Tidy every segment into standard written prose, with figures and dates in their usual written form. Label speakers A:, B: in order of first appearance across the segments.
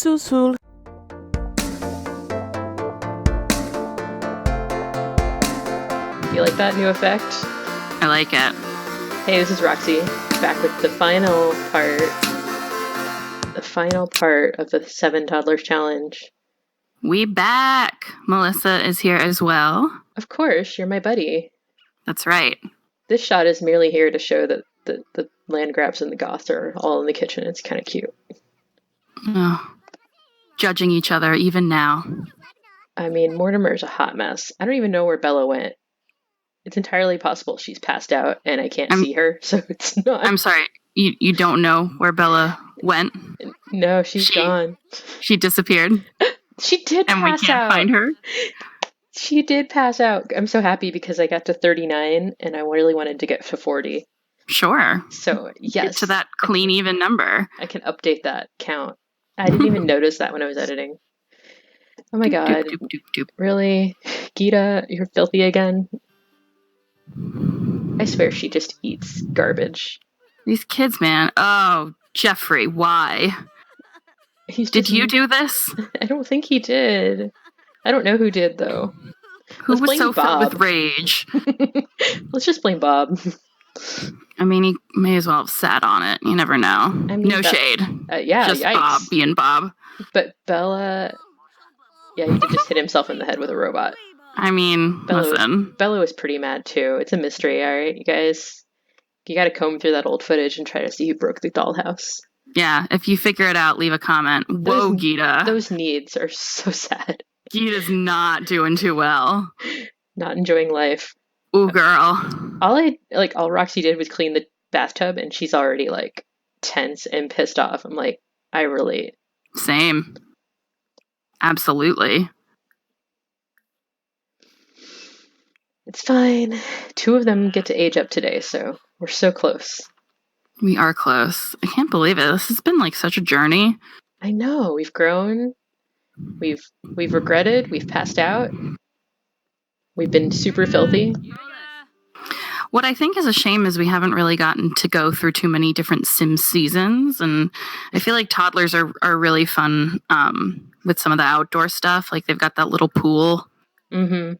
A: susul.
B: You like that new effect?
C: I like it.
B: Hey, this is Roxy, back with the final part of the 7 Toddlers challenge.
C: We back. Melissa is here as well.
B: Of course, you're my buddy.
C: That's right.
B: This shot is merely here to show that the land grabs and the goths are all in the kitchen. It's kind of cute.
C: Oh, judging each other even now.
B: I mean, Mortimer's a hot mess. I don't even know where Bella went. It's entirely possible she's passed out and I can't see her, so it's not.
C: I'm sorry, you don't know where Bella went?
B: No, she's gone.
C: She disappeared?
B: She did pass out.
C: And we can't find her?
B: She did pass out. I'm so happy because I got to 39 and I really wanted to get to 40.
C: Sure.
B: So, yes.
C: Get to that clean, even number.
B: I can update that count. I didn't even notice that when I was editing. Oh my god.
C: Doop.
B: Really? Gita, you're filthy again? I swear she just eats garbage.
C: These kids, man. Oh, Jeffrey, why? Did you do this?
B: I don't think he did. I don't know who did, though.
C: Who was so filled with rage?
B: Let's just blame Bob.
C: I mean, he may as well have sat on it. You never know. I mean, no shade.
B: Yeah,
C: just
B: yikes.
C: Bob being Bob.
B: But Bella... Yeah, he did just hit himself in the head with a robot.
C: I mean, listen.
B: Bella was pretty mad, too. It's a mystery, all right, you guys? You gotta comb through that old footage and try to see who broke the dollhouse.
C: Yeah, if you figure it out, leave a comment. Whoa, Gita.
B: Those needs are so sad.
C: Gita's not doing too well.
B: Not enjoying life.
C: Ooh, girl.
B: All Roxy did was clean the bathtub, and she's already, tense and pissed off. I'm like, I relate.
C: Same. Absolutely.
B: It's fine. 2 of them get to age up today, so we're so close.
C: We are close. I can't believe it. This has been such a journey.
B: I know. We've grown. We've regretted. We've passed out. We've been super filthy.
C: What I think is a shame is we haven't really gotten to go through too many different Sim seasons, and I feel like toddlers are really fun with some of the outdoor stuff. They've got that little pool.
B: Mm-hmm.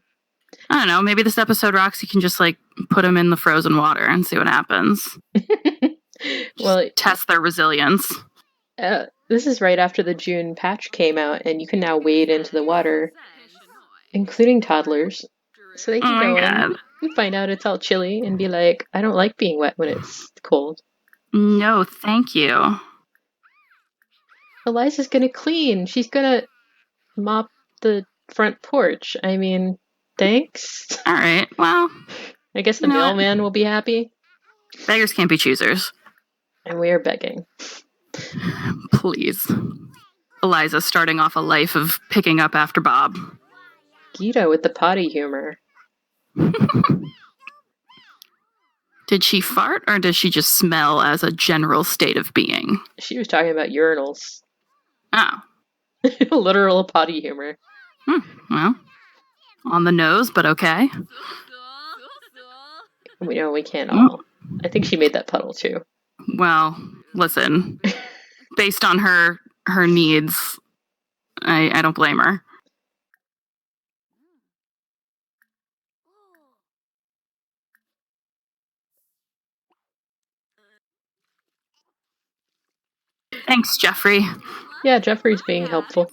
C: I don't know. Maybe this episode, Roxy can just put them in the frozen water and see what happens.
B: Well,
C: test their resilience.
B: This is right after the June patch came out, and you can now wade into the water, including toddlers, so they can go in and find out it's all chilly and be like, I don't like being wet when it's cold.
C: No, thank you.
B: Eliza's gonna clean. She's gonna mop the front porch. I mean, thanks.
C: All right, well.
B: I guess the mailman will be happy.
C: Beggars can't be choosers.
B: And we are begging.
C: Please. Eliza starting off a life of picking up after Bob.
B: Gita with the potty humor.
C: Did she fart or does she just smell as a general state of being?
B: She was talking about urinals.
C: Oh.
B: Literal potty humor.
C: Well, on the nose, but okay.
B: We can't all. I think she made that puddle too.
C: Well, listen. Based on her needs, I don't blame her. Thanks, Jeffrey.
B: Yeah, Jeffrey's being helpful.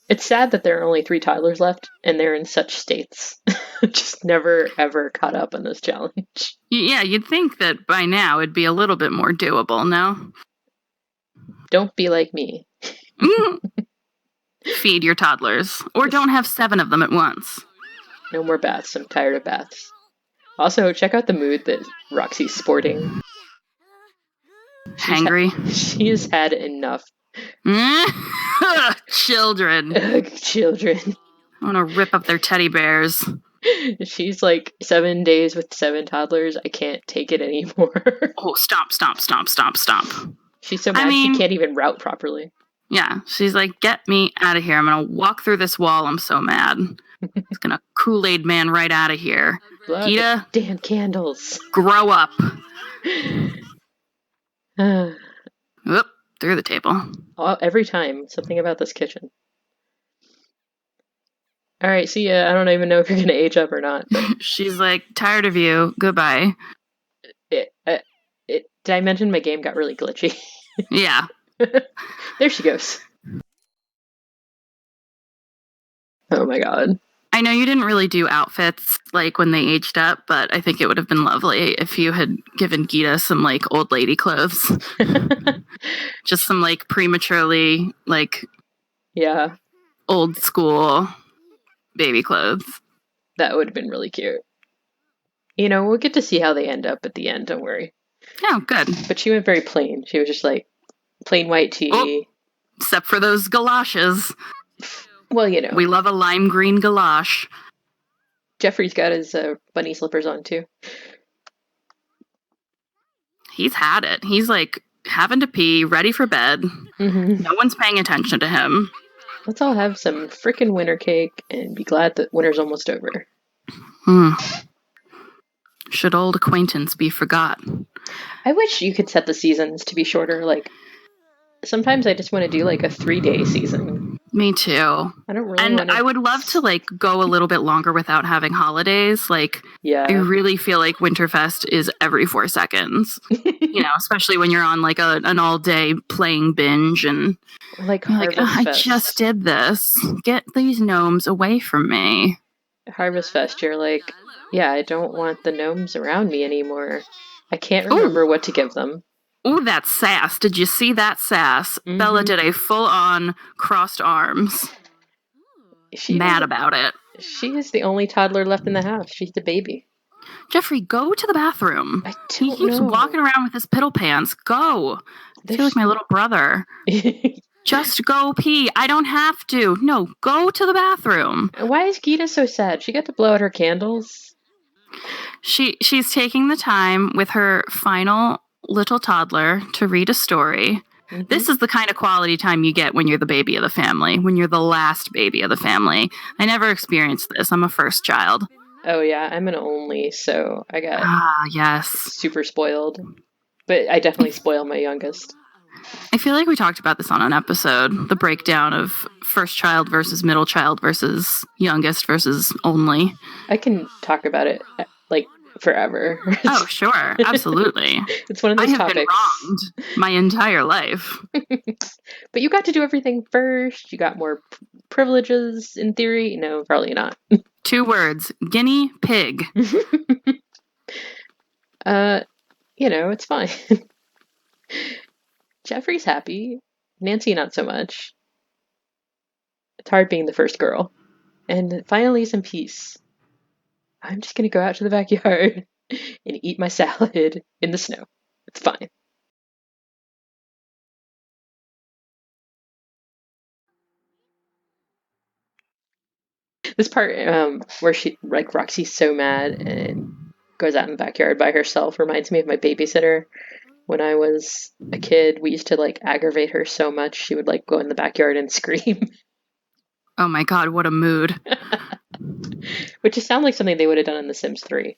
B: It's sad that there are only 3 toddlers left, and they're in such states. Just never, ever caught up on this challenge.
C: Yeah, you'd think that by now it'd be a little bit more doable, no?
B: Don't be like me.
C: Feed your toddlers. Or don't have 7 of them at once.
B: No more baths. I'm tired of baths. Also, check out the mood that Roxy's sporting.
C: Hangry.
B: She has had enough.
C: Children.
B: Ugh, children.
C: I want to rip up their teddy bears.
B: She's 7 days with 7 toddlers. I can't take it anymore.
C: Oh, stop.
B: She's so mad she can't even route properly.
C: Yeah, she's like, get me out of here. I'm going to walk through this wall. I'm so mad. He's going to Kool-Aid man right out of here. Gita,
B: damn candles.
C: Grow up. Oop, through the table.
B: Every time. Something about this kitchen. All right, see ya. I don't even know if you're going to age up or not. But
C: She's like, tired of you. Goodbye.
B: Did I mention my game got really glitchy?
C: Yeah.
B: There she goes. Oh my god.
C: I know you didn't really do outfits like when they aged up, but I think it would have been lovely if you had given Gita some like old lady clothes. Just some like prematurely like old school baby clothes.
B: That would have been really cute. We'll get to see how they end up at the end, don't worry.
C: Oh, good.
B: But she went very plain. She was just like plain white tee.
C: Oh, except for those galoshes.
B: Well,
C: we love a lime green galosh.
B: Jeffrey's got his bunny slippers on too.
C: He's had it. He's like having to pee, ready for bed.
B: Mm-hmm.
C: No one's paying attention to him.
B: Let's all have some frickin' winter cake and be glad that winter's almost over.
C: Should old acquaintance be forgot?
B: I wish you could set the seasons to be shorter. Like, sometimes I just want to do like a 3-day season.
C: Me too.
B: I don't really want to.
C: I would love to like go a little bit longer without having holidays. Like, I really feel like Winterfest is every 4 seconds. Especially when you're on like an all-day playing binge and
B: like Harvest Fest.
C: I just did this. Get these gnomes away from me.
B: Harvest Fest, you're like, I don't want the gnomes around me anymore. I can't remember what to give them.
C: Ooh, that sass. Did you see that sass? Mm-hmm. Bella did a full-on crossed arms. She's mad about it.
B: She is the only toddler left in the house. She's the baby.
C: Jeffrey, go to the bathroom.
B: He keeps
C: walking around with his piddle pants. Go. I feel like my little brother. Just go pee. I don't have to. No, go to the bathroom.
B: Why is Gita so sad? She got to blow out her candles.
C: She's taking the time with her final little toddler to read a story. Mm-hmm. This is the kind of quality time you get when you're the baby of the family, when you're the last baby of the family. I never experienced this. I'm a first child.
B: Oh, yeah. I'm an only, so I got super spoiled. But I definitely spoil my youngest.
C: I feel like we talked about this on an episode, the breakdown of first child versus middle child versus youngest versus only.
B: I can talk about it, like, forever.
C: Oh, sure. Absolutely.
B: It's one of those topics.
C: I have been wronged my entire life.
B: But you got to do everything first. You got more privileges in theory. No, probably not.
C: 2 words. Guinea pig.
B: It's fine. Jeffrey's happy. Nancy, not so much. It's hard being the first girl. And finally some peace. I'm just going to go out to the backyard and eat my salad in the snow. It's fine. This part where Roxy's so mad and goes out in the backyard by herself reminds me of my babysitter. When I was a kid, we used to aggravate her so much she would go in the backyard and scream.
C: Oh my god, what a mood.
B: Which just sounds like something they would have done in The Sims 3.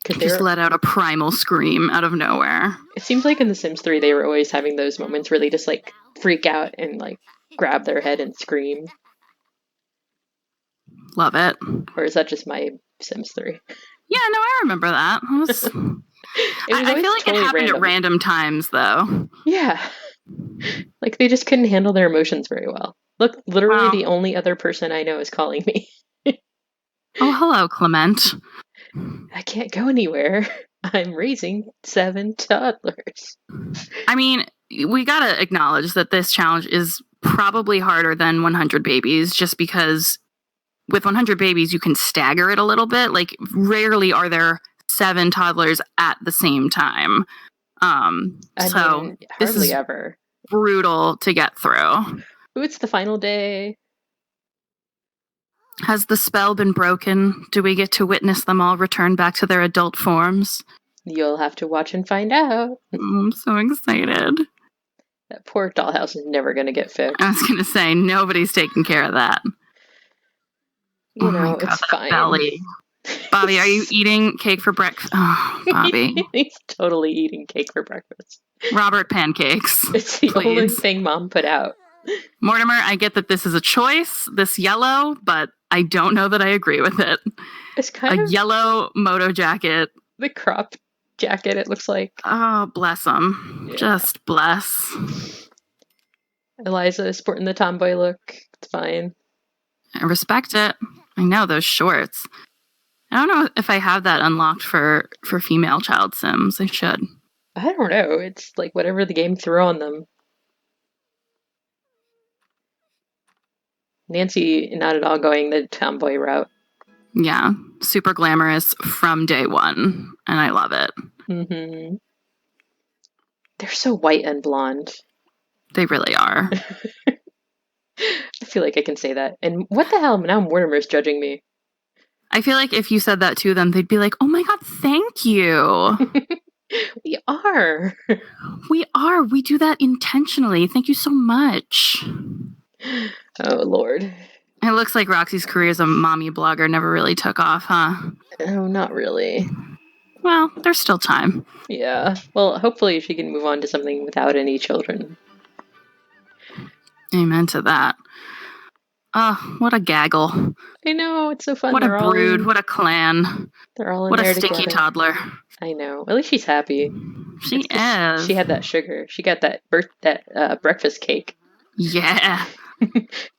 C: Just let out a primal scream out of nowhere.
B: It seems like in The Sims 3 they were always having those moments where they just freak out and grab their head and scream.
C: Love it.
B: Or is that just my Sims 3?
C: Yeah, no, I remember that. I feel like totally it happened at random times, though.
B: Yeah. They just couldn't handle their emotions very well. Look, literally the only other person I know is calling me.
C: Oh, hello, Clement.
B: I can't go anywhere. I'm raising 7 toddlers.
C: I mean, we gotta acknowledge that this challenge is probably harder than 100 babies, just because with 100 babies, you can stagger it a little bit. Rarely are there 7 toddlers at the same time.
B: Hardly
C: this is
B: ever.
C: Brutal to get through.
B: Ooh, it's the final day.
C: Has the spell been broken? Do we get to witness them all return back to their adult forms?
B: You'll have to watch and find out.
C: I'm so excited.
B: That poor dollhouse is never going to get fixed.
C: I was going to say, nobody's taking care of that.
B: It's fine.
C: Belly. Bobby, are you eating cake for breakfast? Oh, Bobby.
B: He's totally eating cake for breakfast.
C: Robert pancakes.
B: It's the
C: please.
B: only thing Mom put out.
C: Mortimer, I get that this is a choice, this yellow, but I don't know that I agree with it.
B: It's kind
C: A
B: of
C: yellow moto jacket.
B: the crop jacket, it looks like.
C: Oh, bless him.
B: Yeah.
C: Just bless.
B: Eliza is sporting the tomboy look. It's fine.
C: I respect it. I know those shorts. I don't know if I have that unlocked for female child Sims. I should.
B: I don't know. It's like whatever the game threw on them. Nancy, not at all going the tomboy route.
C: Yeah, super glamorous from day one, and I love it.
B: Mm-hmm. They're so white and blonde.
C: They really are.
B: I feel like I can say that. And what the hell? Now Mortimer's judging me.
C: I feel like if you said that to them, they'd be like, oh my god, thank you.
B: We are.
C: We are. We do that intentionally. Thank you so much.
B: Oh, Lord.
C: It looks like Roxy's career as a mommy blogger never really took off, huh?
B: Oh, not really.
C: Well, there's still time.
B: Yeah. Well, hopefully she can move on to something without any children.
C: Amen to that. Oh, what a gaggle.
B: I know, it's so fun.
C: What a brood. What a clan.
B: They're all in
C: what
B: there
C: a stinky
B: together.
C: toddler.
B: I know. At least she's happy.
C: She is.
B: She had that sugar. She got that breakfast cake.
C: Yeah.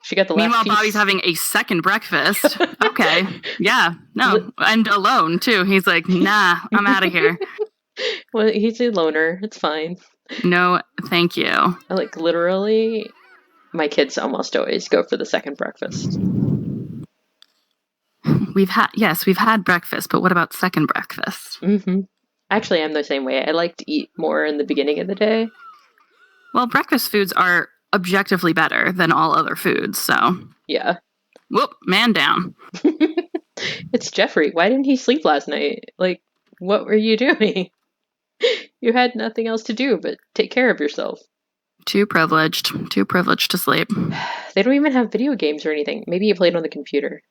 B: She got the last
C: Meanwhile,
B: piece.
C: Bobby's having a second breakfast. Okay. Yeah. No. And alone, too. He's like, nah, I'm out of here.
B: Well, he's a loner. It's fine.
C: No, thank you.
B: Like, literally, my kids almost always go for the second breakfast.
C: We've had breakfast, but what about second breakfast?
B: Mm-hmm. Actually, I'm the same way. I like to eat more in the beginning of the day.
C: Well, breakfast foods are objectively better than all other foods, so...
B: Yeah.
C: Whoop, man down.
B: It's Jeffrey. Why didn't he sleep last night? Like, what were you doing? You had nothing else to do but take care of yourself.
C: Too privileged to sleep.
B: They don't even have video games or anything. Maybe he played on the computer.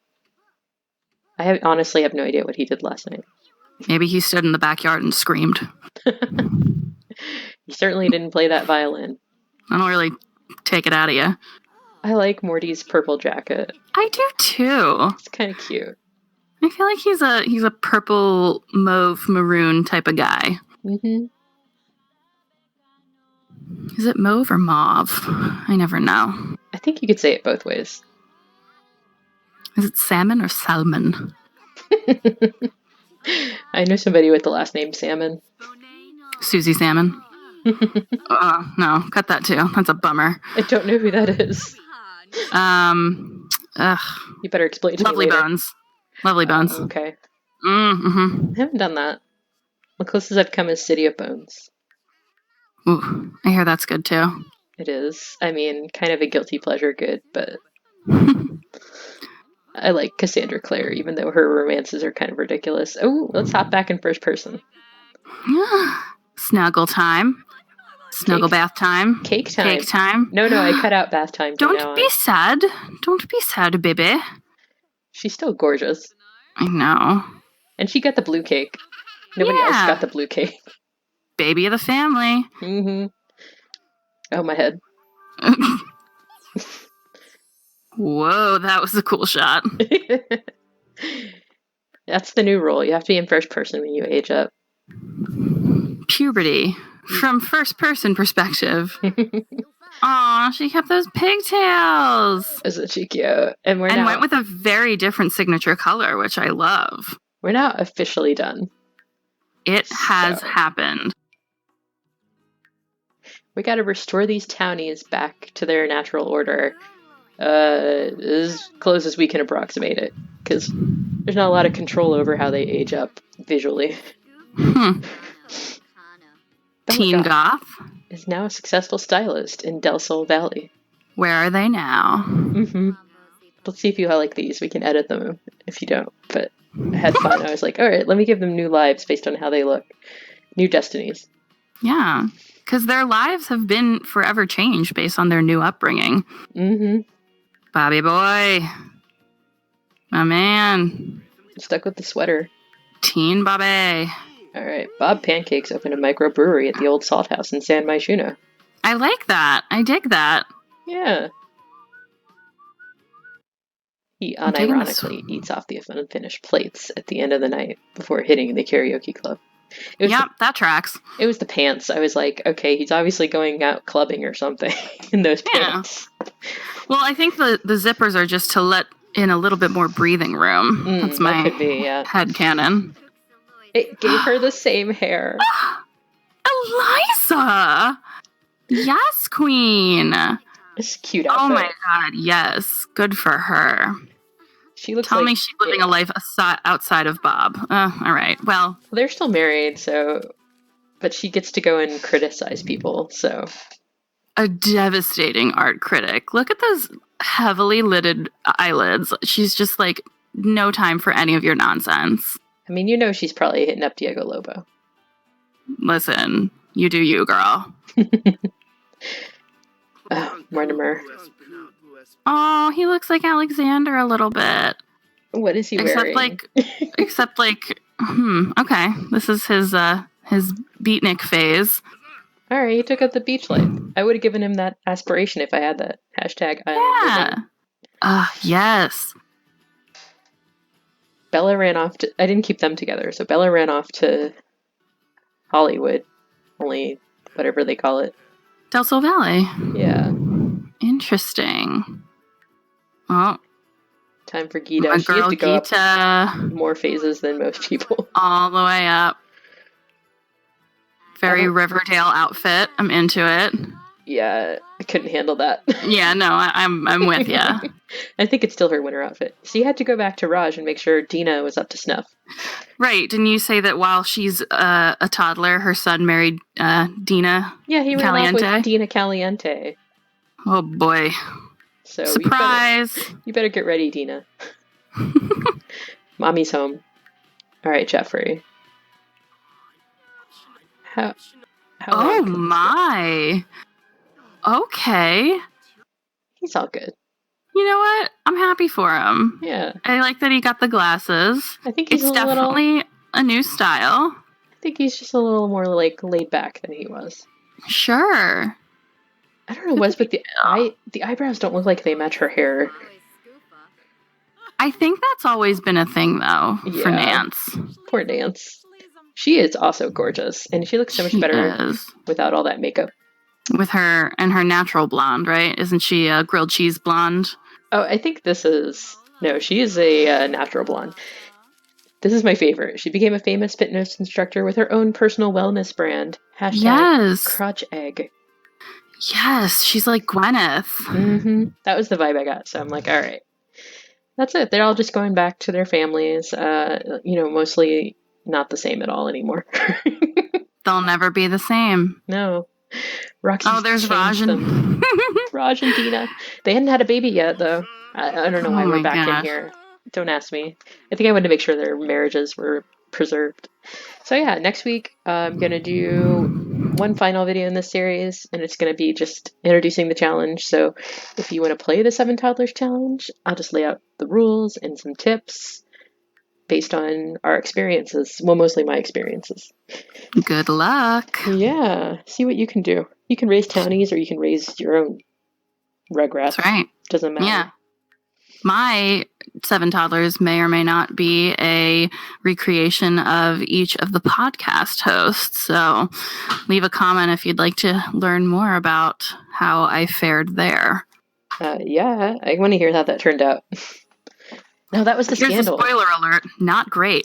B: I honestly have no idea what he did last night.
C: Maybe he stood in the backyard and screamed.
B: He certainly didn't play that violin.
C: I don't really take it out of you.
B: I like Morty's purple jacket.
C: I do too.
B: It's kind of cute.
C: I feel like he's a purple, mauve, maroon type of guy.
B: Mm-hmm.
C: Is it mauve or mauve? I never know.
B: I think you could say it both ways.
C: Is it salmon or salmon?
B: I know somebody with the last name Salmon.
C: Susie Salmon. No, cut that too. That's a bummer.
B: I don't know who that is. You better explain to
C: Lovely
B: me later.
C: Bones. Lovely Bones.
B: Okay.
C: Mm-hmm.
B: I haven't done that. The closest I've come is City of Bones.
C: Ooh, I hear that's good too.
B: It is. I mean, kind of a guilty pleasure good, but I like Cassandra Clare, even though her romances are kind of ridiculous. Oh, let's hop back in first person.
C: Snuggle time. Snuggle bath time.
B: Cake time.
C: Cake time.
B: No, I cut out bath time.
C: Don't be sad. Don't be sad, baby.
B: She's still gorgeous.
C: I know.
B: And she got the blue cake. Nobody else got the blue cake.
C: Baby of the family.
B: Mm-hmm. Oh, my head.
C: Whoa, that was a cool shot.
B: That's the new rule. You have to be in first person when you age up.
C: Puberty. From first person perspective. Aw, she kept those pigtails.
B: Isn't she cute? And
C: went with a very different signature color, which I love.
B: We're now officially done.
C: It has happened.
B: We got to restore these townies back to their natural order as close as we can approximate it, because there's not a lot of control over how they age up visually.
C: Teen Goth
B: is now a successful stylist in Del Sol Valley.
C: Where are they now?
B: Mm-hmm. Let's see if you like these. We can edit them if you don't, but I had fun. I was like, all right, let me give them new lives based on how they look. New destinies.
C: Yeah, because their lives have been forever changed based on their new upbringing.
B: Mm-hmm.
C: Bobby boy. My man.
B: Stuck with the sweater.
C: Teen Bobby.
B: All right. Bob Pancakes opened a microbrewery at the old Salt House in San Myshuno.
C: I like that. I dig that.
B: Yeah. He unironically eats off the unfinished plates at the end of the night before hitting the karaoke club.
C: That tracks.
B: It was the pants. I was like, okay, he's obviously going out clubbing or something in those pants.
C: Well, I think the zippers are just to let in a little bit more breathing room. That's my headcanon.
B: It gave her the same hair.
C: Eliza! Yes, queen.
B: It's a cute outfit.
C: Oh my god, yes. Good for her.
B: She looks
C: Tell me she's living a life outside of Bob. All right, well.
B: They're still married, but she gets to go and criticize people, so.
C: A devastating art critic. Look at those heavily lidded eyelids. She's just like, no time for any of your nonsense.
B: I mean, she's probably hitting up Diego Lobo.
C: Listen, you do you, girl.
B: Mortimer.
C: Oh, he looks like Alexander a little bit.
B: What is he wearing?
C: Except like, okay. This is his beatnik phase.
B: All right, he took up the beach life. I would have given him that aspiration if I had that. # Island living.
C: Yes.
B: Bella ran off to... I didn't keep them together, so Bella ran off to Hollywood. Only whatever they call it.
C: Del Sol Valley.
B: Yeah.
C: Interesting. Well,
B: time for Gita.
C: My
B: she
C: girl
B: had to go
C: Gita.
B: Up more phases than most people.
C: All the way up. Very Riverdale outfit. I'm into it.
B: Yeah, I couldn't handle that.
C: Yeah, no, I'm with you.
B: I think it's still her winter outfit. She had to go back to Raj and make sure Dina was up to snuff.
C: Right. Didn't you say that while she's a toddler, her son married Dina?
B: Yeah, he ran off with Dina Caliente.
C: Oh boy!
B: So
C: surprise!
B: You better get ready, Dina. Mommy's home. All right, Jeffrey. How
C: oh my! Okay.
B: He's all good.
C: You know what? I'm happy for him.
B: Yeah.
C: I like that he got the glasses.
B: I think it's
C: definitely a new style.
B: I think he's just a little more like laid back than he was.
C: Sure.
B: I don't know what's with the eyebrows don't look like they match her hair.
C: I think that's always been a thing though for Nance.
B: Poor Nance. She is also gorgeous, and she looks so much better without all that makeup.
C: With her and her natural blonde, right? Isn't she a grilled cheese blonde?
B: Oh, I think she is a natural blonde. This is my favorite. She became a famous fitness instructor with her own personal wellness brand. # Crotch Egg.
C: Yes, she's like Gwyneth.
B: Mm-hmm. That was the vibe I got. So I'm like, all right. That's it. They're all just going back to their families. Mostly not the same at all anymore.
C: They'll never be the same.
B: No. Roxy's
C: there's Raj and
B: Raj and Dina. They hadn't had a baby yet, though. I don't know why we're back in here. Don't ask me. I think I wanted to make sure their marriages were preserved. So yeah, next week I'm going to do one final video in this series, and it's going to be just introducing the challenge. So if you want to play the 7 Toddlers challenge, I'll just lay out the rules and some tips based on our experiences. Well, mostly my experiences.
C: Good luck.
B: Yeah. See what you can do. You can raise Townies or you can raise your own Rugrats.
C: That's right.
B: Doesn't matter.
C: Yeah. My 7 Toddlers may or may not be a recreation of each of the podcast hosts. So leave a comment if you'd like to learn more about how I fared there.
B: Yeah, I want to hear how that turned out. No, that was the scandal.
C: Here's a spoiler alert. Not great.